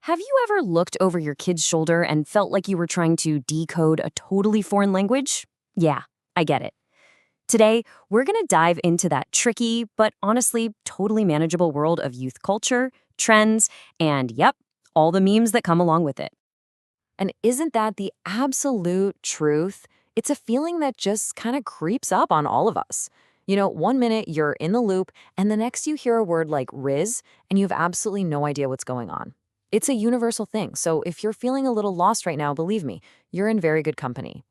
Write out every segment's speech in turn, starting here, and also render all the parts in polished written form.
Have you ever looked over your kid's shoulder and felt like you were trying to decode a totally foreign language? Yeah, I get it. Today, we're going to dive into that tricky, but honestly totally manageable world of youth culture, trends, and yep, all the memes that come along with it. And isn't that the absolute truth? It's a feeling that just kind of creeps up on all of us. One minute you're in the loop, and the next you hear a word like Riz, and you have absolutely no idea what's going on. It's a universal thing, so if you're feeling a little lost right now, believe me, you're in very good company.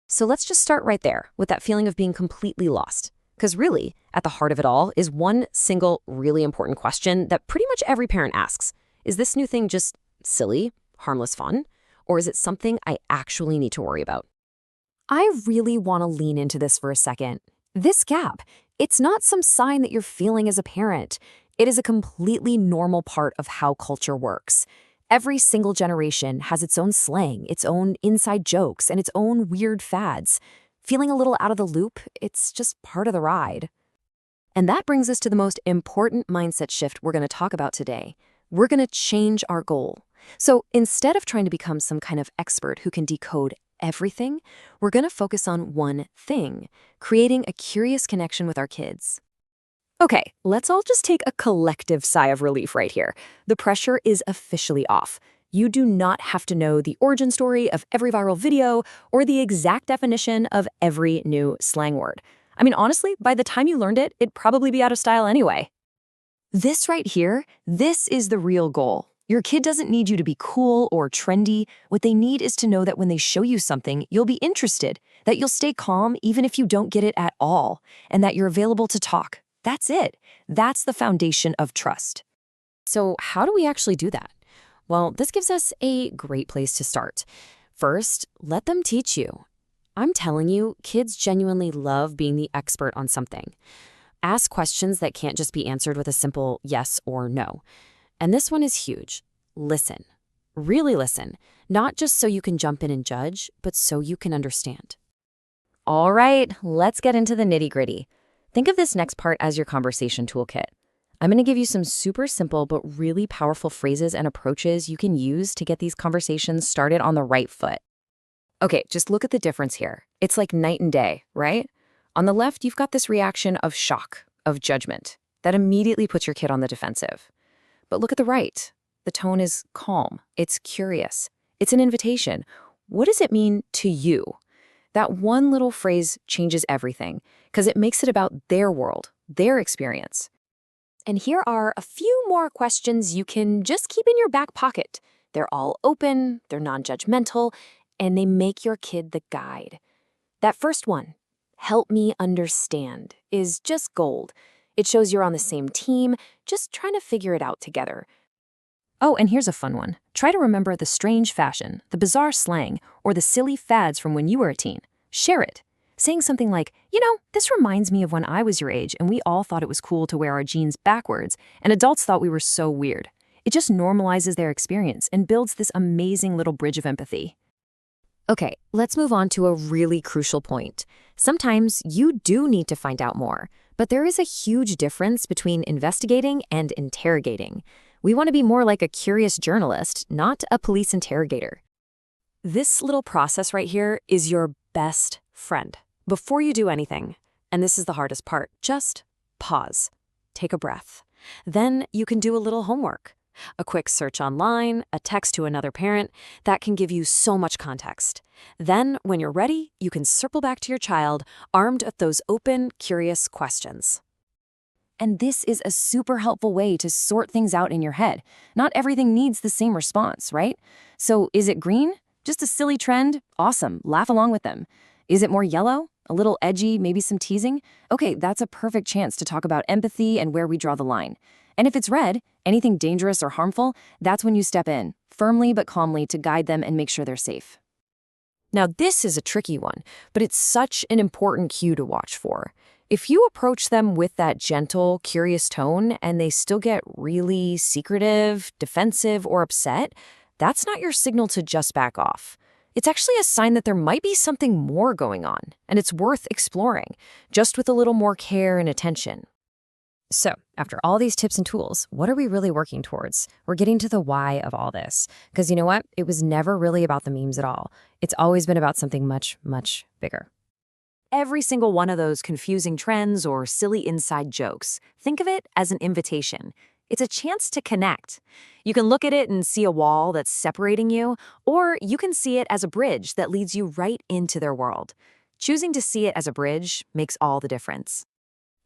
So let's just start right there with that feeling of being completely lost. Because really, at the heart of it all is one single really important question that pretty much every parent asks. Is this new thing just silly, harmless fun? Or is it something I actually need to worry about? I really want to lean into this for a second. This gap, it's not some sign that you're feeling as a parent. It is a completely normal part of how culture works. Every single generation has its own slang, its own inside jokes, and its own weird fads. Feeling a little out of the loop, it's just part of the ride. And that brings us to the most important mindset shift we're going to talk about today. We're going to change our goal. So instead of trying to become some kind of expert who can decode everything, we're going to focus on one thing, creating a curious connection with our kids. Okay, let's all just take a collective sigh of relief right here. The pressure is officially off. You do not have to know the origin story of every viral video or the exact definition of every new slang word. I mean, honestly, by the time you learned it, it'd probably be out of style anyway. This right here, this is the real goal. Your kid doesn't need you to be cool or trendy. What they need is to know that when they show you something, you'll be interested, that you'll stay calm even if you don't get it at all, and that you're available to talk. That's it. That's the foundation of trust. So how do we actually do that? Well, this gives us a great place to start. First, let them teach you. I'm telling you, kids genuinely love being the expert on something. Ask questions that can't just be answered with a simple yes or no. And this one is huge. Listen. Really listen. Not just so you can jump in and judge, but so you can understand. All right, let's get into the nitty-gritty. Think of this next part as your conversation toolkit. I'm going to give you some super simple but really powerful phrases and approaches you can use to get these conversations started on the right foot. Okay, just look at the difference here. It's like night and day, right? On the left, you've got this reaction of shock, of judgment, that immediately puts your kid on the defensive. But look at the right. The tone is calm. It's curious. It's an invitation. What does it mean to you? That one little phrase changes everything because it makes it about their world, their experience. And here are a few more questions you can just keep in your back pocket. They're all open, they're non-judgmental, and they make your kid the guide. That first one, help me understand, is just gold. It shows you're on the same team, just trying to figure it out together. Oh, and here's a fun one. Try to remember the strange fashion, the bizarre slang, or the silly fads from when you were a teen. Share it. Saying something like, this reminds me of when I was your age and we all thought it was cool to wear our jeans backwards and adults thought we were so weird. It just normalizes their experience and builds this amazing little bridge of empathy. Okay, let's move on to a really crucial point. Sometimes you do need to find out more, but there is a huge difference between investigating and interrogating. We want to be more like a curious journalist, not a police interrogator. This little process right here is your best friend. Before you do anything, and this is the hardest part, just pause. Take a breath. Then you can do a little homework. A quick search online, a text to another parent, that can give you so much context. Then, when you're ready, you can circle back to your child, armed with those open, curious questions. And this is a super helpful way to sort things out in your head. Not everything needs the same response, right? So is it green? Just a silly trend? Awesome, laugh along with them. Is it more yellow? A little edgy, maybe some teasing? Okay, that's a perfect chance to talk about empathy and where we draw the line. And if it's red, anything dangerous or harmful, that's when you step in, firmly but calmly, to guide them and make sure they're safe. Now, this is a tricky one, but it's such an important cue to watch for. If you approach them with that gentle, curious tone and they still get really secretive, defensive, or upset, that's not your signal to just back off. It's actually a sign that there might be something more going on, and it's worth exploring, just with a little more care and attention. So, after all these tips and tools, what are we really working towards? We're getting to the why of all this. Because you know what? It was never really about the memes at all. It's always been about something much, much bigger. Every single one of those confusing trends or silly inside jokes, think of it as an invitation. It's a chance to connect. You can look at it and see a wall that's separating you, or you can see it as a bridge that leads you right into their world. Choosing to see it as a bridge makes all the difference.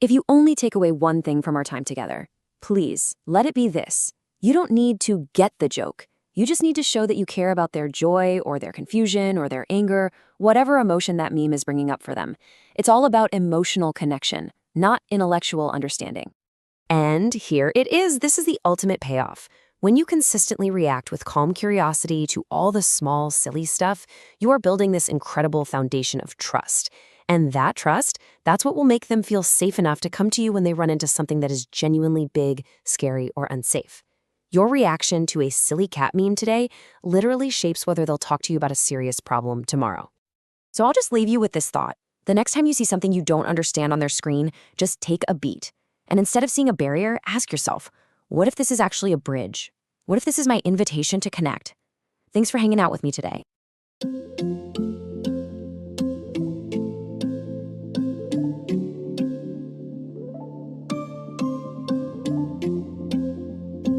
If you only take away one thing from our time together, please let it be this. You don't need to get the joke. You just need to show that you care about their joy or their confusion or their anger, whatever emotion that meme is bringing up for them. It's all about emotional connection, not intellectual understanding. And here it is. This is the ultimate payoff. When you consistently react with calm curiosity to all the small, silly stuff, you are building this incredible foundation of trust. And that trust, that's what will make them feel safe enough to come to you when they run into something that is genuinely big, scary, or unsafe. Your reaction to a silly cat meme today literally shapes whether they'll talk to you about a serious problem tomorrow. So I'll just leave you with this thought. The next time you see something you don't understand on their screen, just take a beat. And instead of seeing a barrier, ask yourself, what if this is actually a bridge? What if this is my invitation to connect? Thanks for hanging out with me today.